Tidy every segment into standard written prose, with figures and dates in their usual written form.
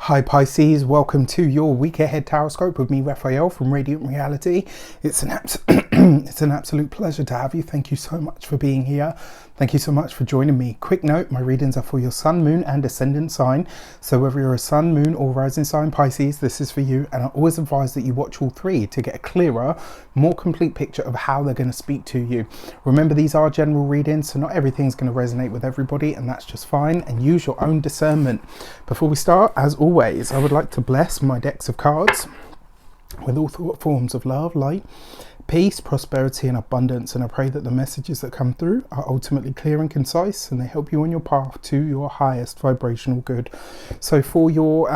Hi Pisces, welcome to your week ahead horoscope with me, Raphael from Radiant Reality. It's an absolute pleasure to have you. Thank you so much for being here. Thank you so much for joining me. Quick note, my readings are for your sun, moon and ascendant sign. So whether you're a sun, moon or rising sign Pisces, this is for you. And I always advise that you watch all three to get a clearer, more complete picture of how they're going to speak to you. Remember, these are general readings, so not everything's going to resonate with everybody, and that's just fine. And use your own discernment. Before we start, as always, I would like to bless my decks of cards with all forms of love, light, peace, prosperity and abundance, and I pray that the messages that come through are ultimately clear and concise, and they help you on your path to your highest vibrational good. So for your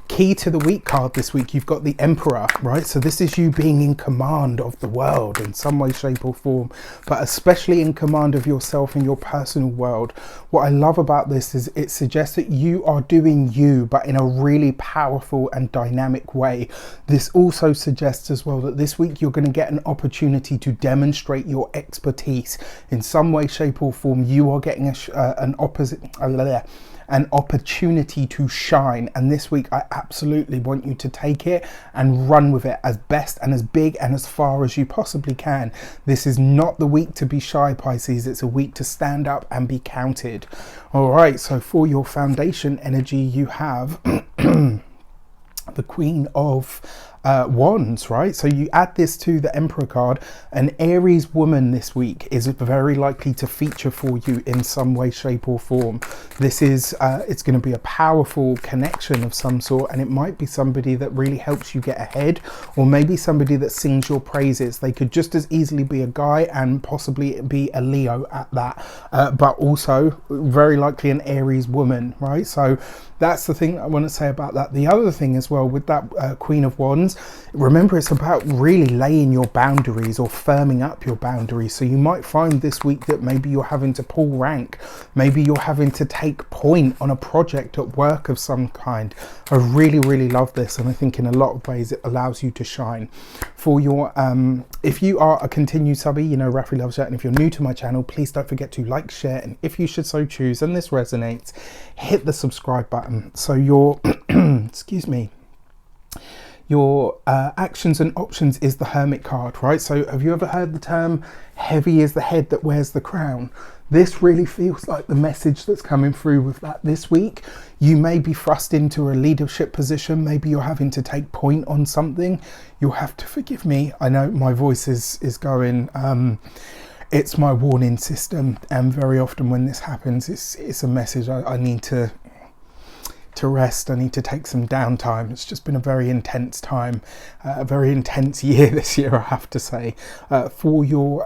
key to the week card this week, you've got the Emperor, right? So this is you being in command of the world in some way, shape or form, but especially in command of yourself and your personal world. What I love about this is it suggests that you are doing you, but in a really powerful and dynamic way. This also suggests as well that this week you're going to get an opportunity to demonstrate your expertise in some way, shape or form. You are getting an opportunity to shine, and this week I absolutely want you to take it and run with it as best and as big and as far as you possibly can. This is not the week to be shy, Pisces. It's a week to stand up and be counted. All right, so for your foundation energy, you have the Queen of Wands, right? So you add this to the Emperor card. An Aries woman this week is very likely to feature for you in some way, shape or form. This is it's going to be a powerful connection of some sort, and it might be somebody that really helps you get ahead, or maybe somebody that sings your praises. They could just as easily be a guy and possibly be a Leo at that, but also very likely an Aries woman, right? So that's the thing I want to say about that. The other thing as well with that Queen of Wands, remember, it's about really laying your boundaries or firming up your boundaries. So you might find this week that maybe you're having to pull rank, maybe you're having to take point on a project at work of some kind. I really love this, and I think in a lot of ways it allows you to shine. For your if you are a continued subby, you know Rafi loves that, and if you're new to my channel, please don't forget to like, share, and if you should so choose and this resonates, hit the subscribe button. So your excuse me, your actions and options is the Hermit card, right? So have you ever heard the term heavy is the head that wears the crown? This really feels like the message that's coming through with that this week. You may be thrust into a leadership position. Maybe you're having to take point on something. You'll have to forgive me. I know my voice is going, it's my warning system, and very often when this happens, it's a message I need to rest. I need to take some downtime. It's just been a very intense time, a very intense year this year, I have to say. For your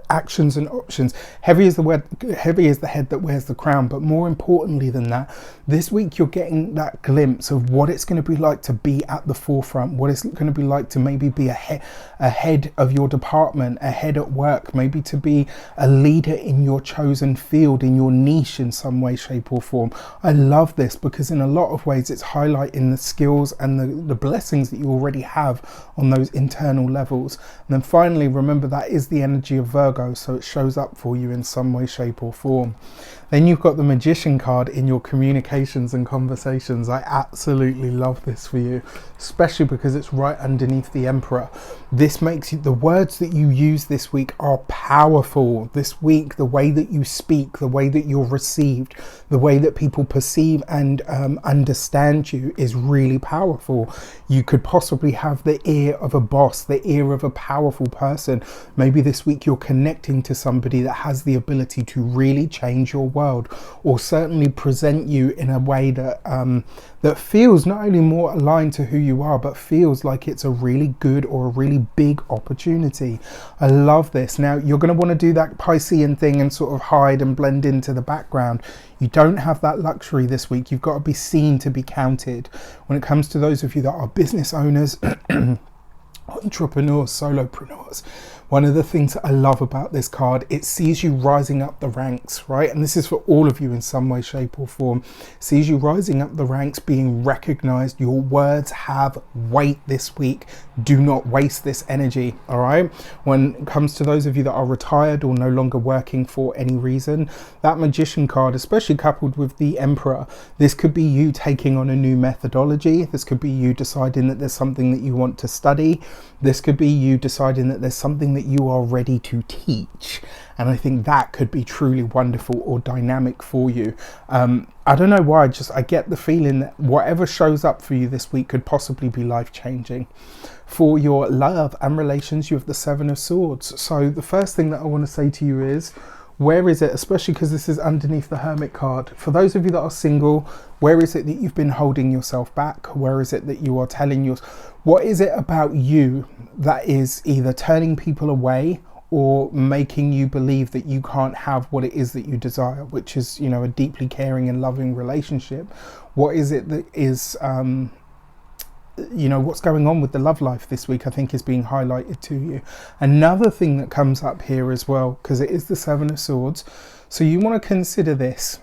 actions and options, heavy is the head that wears the crown. But more importantly than that, this week you're getting that glimpse of what it's going to be like to be at the forefront, what it's going to be like to maybe be ahead of your department, ahead at work, maybe to be a leader in your chosen field, in your niche in some way, shape or form. I love this because in a lot of ways it's highlighting the skills and the blessings that you already have on those internal levels. And then finally, remember that is the energy of Virgo, so it shows up for you in some way, shape or form. Then you've got the Magician card in your communications and conversations. I absolutely love this for you, especially because it's right underneath the Emperor. This makes you, the words that you use this week are powerful. This week, the way that you speak, the way that you're received, the way that people perceive and understand you is really powerful. You could possibly have the ear of a boss, the ear of a powerful person. Maybe this week you're connecting to somebody that has the ability to really change your world, or certainly present you in a way that that feels not only more aligned to who you are, but feels like it's a really good or a really big opportunity. I love this. Now you're going to want to do that Piscean thing and sort of hide and blend into the background. You don't have that luxury this week. You've got to be seen to be counted. When it comes to those of you that are business owners, entrepreneurs, solopreneurs, One of the things that I love about this card, it sees you rising up the ranks, right? And this is for all of you in some way, shape or form. It sees you rising up the ranks, being recognized. Your words have weight this week. Do not waste this energy, all right? When it comes to those of you that are retired or no longer working for any reason, that Magician card, especially coupled with the Emperor, this could be you taking on a new methodology. This could be you deciding that there's something that you want to study. This could be you deciding that there's something that you are ready to teach. And I think that could be truly wonderful or dynamic for you. I don't know why, I get the feeling that whatever shows up for you this week could possibly be life-changing. For your love and relations, you have the Seven of Swords. So the first thing that I want to say to you is, where is it, especially because this is underneath the Hermit card, for those of you that are single, where is it that you've been holding yourself back? Where is it that you are telling what is it about you that is either turning people away or making you believe that you can't have what it is that you desire, which is, you know, a deeply caring and loving relationship? What is it that is, you know, what's going on with the love life this week, I think is being highlighted to you. Another thing that comes up here as well, because it is the Seven of Swords, so you want to consider this.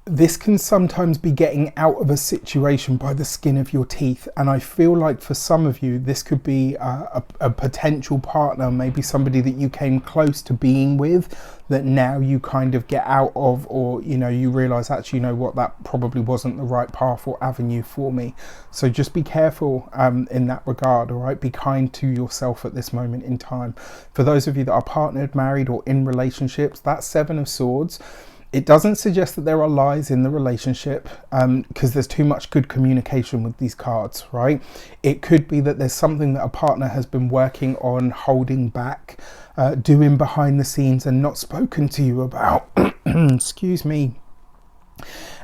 This can sometimes be getting out of a situation by the skin of your teeth, and I feel like for some of you this could be a potential partner, maybe somebody that you came close to being with that now you kind of get out of, or you know, you realize actually, you know what, that probably wasn't the right path or avenue for me. So just be careful in that regard, all right? Be kind to yourself at this moment in time. For those of you that are partnered, married or in relationships, that Seven of Swords, it doesn't suggest that there are lies in the relationship, because there's too much good communication with these cards, right? It could be that there's something that a partner has been working on, holding back, doing behind the scenes and not spoken to you about. Excuse me.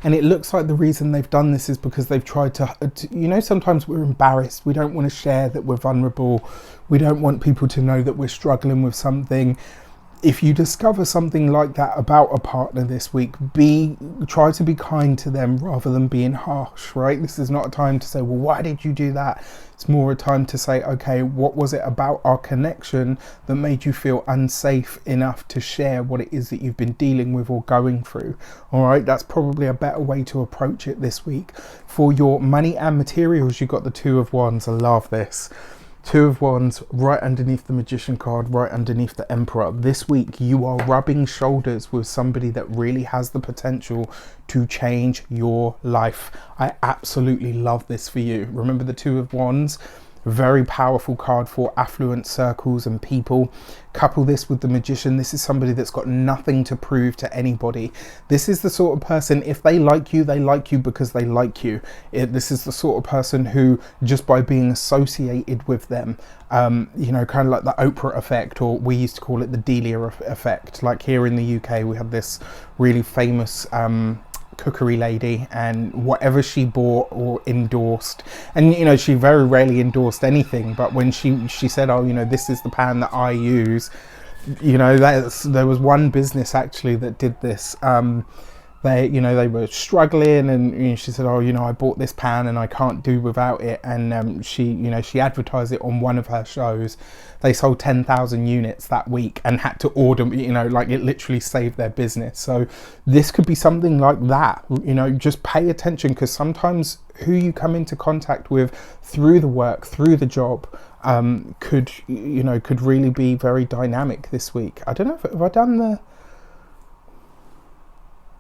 And it looks like the reason they've done this is because they've tried to, you know, sometimes we're embarrassed. We don't want to share that we're vulnerable. We don't want people to know that we're struggling with something. If you discover something like that about a partner this week, try to be kind to them rather than being harsh, right? This is not a time to say, well, why did you do that? It's more a time to say, okay, what was it about our connection that made you feel unsafe enough to share what it is that you've been dealing with or going through? All right, that's probably a better way to approach it this week. For your money and materials, you've got the Two of Wands. I love this. Two of Wands right underneath the Magician card, right underneath the Emperor. This week you are rubbing shoulders with somebody that really has the potential to change your life. I absolutely love this for you. Remember the Two of Wands? Very powerful card for affluent circles and people. Couple this with the Magician. This is somebody that's got nothing to prove to anybody. This is the sort of person, if they like you because they like you. This is the sort of person who, just by being associated with them, you know, kind of like the Oprah effect, or we used to call it the Delia effect. Like here in the UK, we have this really famous cookery lady, and whatever she bought or endorsed, and you know, she very rarely endorsed anything, but when she said, oh, you know, this is the pan that I use, you know, there was one business actually that did this. They were struggling, and you know, she said, oh, you know, I bought this pan and I can't do without it, and she advertised it on one of her shows. They sold 10,000 units that week and had to order, you know, like it literally saved their business. So this could be something like that, you know, just pay attention, because sometimes who you come into contact with through the work, through the job, could really be very dynamic this week. I don't know if I done the...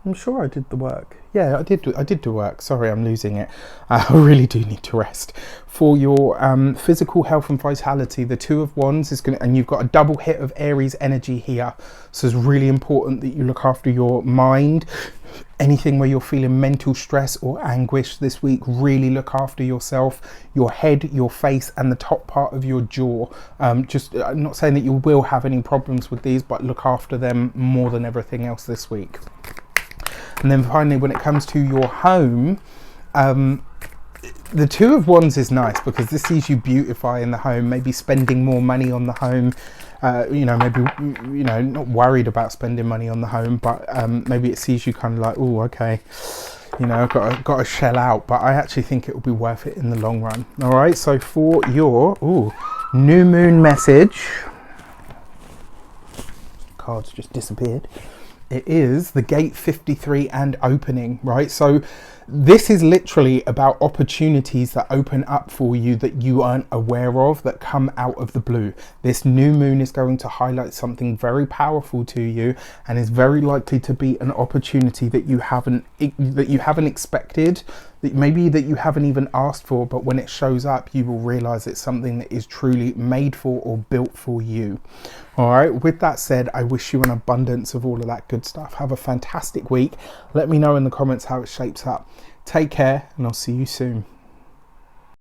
I'm sure I did the work. Yeah, I did do work. Sorry, I'm losing it. I really do need to rest. For your physical health and vitality, the Two of Wands is going to, and you've got a double hit of Aries energy here. So it's really important that you look after your mind. Anything where you're feeling mental stress or anguish this week, really look after yourself, your head, your face, and the top part of your jaw. I'm not saying that you will have any problems with these, but look after them more than everything else this week. And then finally, when it comes to your home, the Two of Wands is nice because this sees you beautifying the home, maybe spending more money on the home. Maybe, you know, not worried about spending money on the home, but maybe it sees you kind of like, oh, okay, you know, I've got to shell out, but I actually think it will be worth it in the long run. All right, so for your New moon message. Cards just disappeared. It is the gate 53 and opening, right? So this is literally about opportunities that open up for you that you aren't aware of, that come out of the blue. This new moon is going to highlight something very powerful to you, and is very likely to be an opportunity that you haven't expected, that maybe that you haven't even asked for, but when it shows up, you will realize it's something that is truly made for or built for you. All right, with that said, I wish you an abundance of all of that good stuff. Have a fantastic week. Let me know in the comments how it shapes up. Take care, and I'll see you soon.